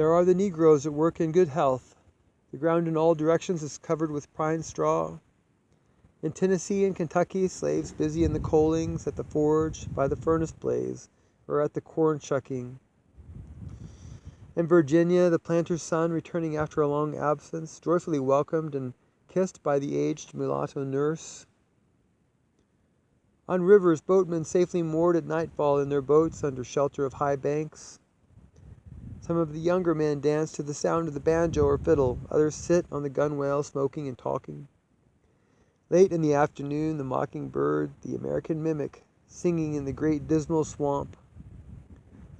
There are the negroes at work in good health. The ground in all directions is covered with pine straw. In Tennessee and Kentucky, slaves busy in the coalings, at the forge, by the furnace blaze, or at the corn-shucking. In Virginia, the planter's son, returning after a long absence, joyfully welcomed and kissed by the aged mulatto nurse. On rivers, boatmen safely moored at nightfall in their boats under shelter of high banks. Some of the younger men dance to the sound of the banjo or fiddle. Others sit on the gunwale, smoking and talking. Late in the afternoon, the mockingbird, the American mimic, singing in the Great Dismal Swamp.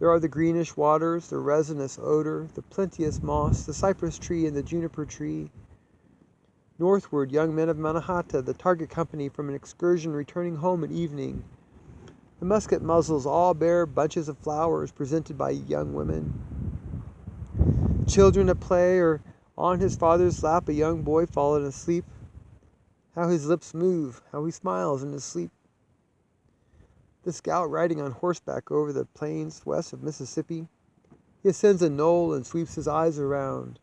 There are the greenish waters, the resinous odor, the plenteous moss, the cypress-tree and the juniper-tree. Northward, young men of Mannahatta, the target company from an excursion returning home at evening. The musket muzzles all bear bunches of flowers presented by young women. Children at play, or on his father's lap a young boy fallen asleep. How his lips move, how he smiles in his sleep. The scout riding on horseback over the plains west of Mississippi. He ascends a knoll and sweeps his eyes around.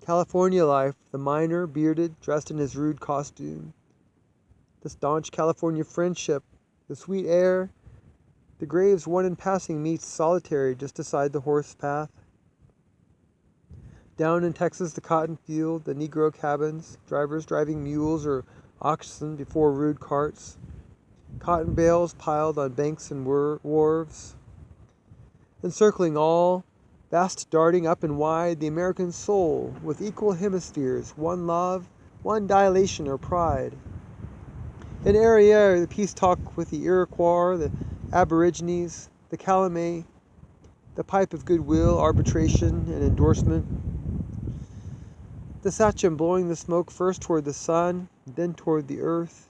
California life, the miner, bearded, dressed in his rude costume. The staunch California friendship, the sweet air. The graves one in passing meets solitary just beside the horse path. Down in Texas, the cotton field, the negro cabins, drivers driving mules or oxen before rude carts. Cotton bales piled on banks and wharves. Encircling all, vast darting up and wide, the American soul, with equal hemispheres, one love, one dilation or pride. In Arriere, the peace talk with the Iroquois, the Aborigines, the Calumet, the pipe of goodwill, arbitration, and endorsement. The sachem blowing the smoke first toward the sun, then toward the earth.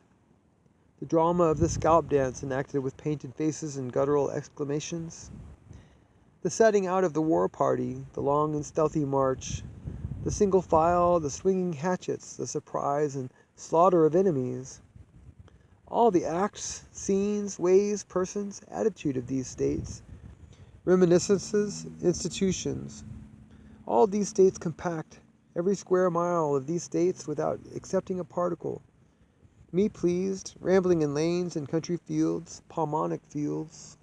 The drama of the scalp dance enacted with painted faces and guttural exclamations. The setting out of the war party, the long and stealthy march, the single file, the swinging hatchets, the surprise and slaughter of enemies. All the acts, scenes, ways, persons, attitude of these states, reminiscences, institutions. All these states compact, every square mile of these states without accepting a particle. Me pleased, rambling in lanes and country fields, palmonic fields.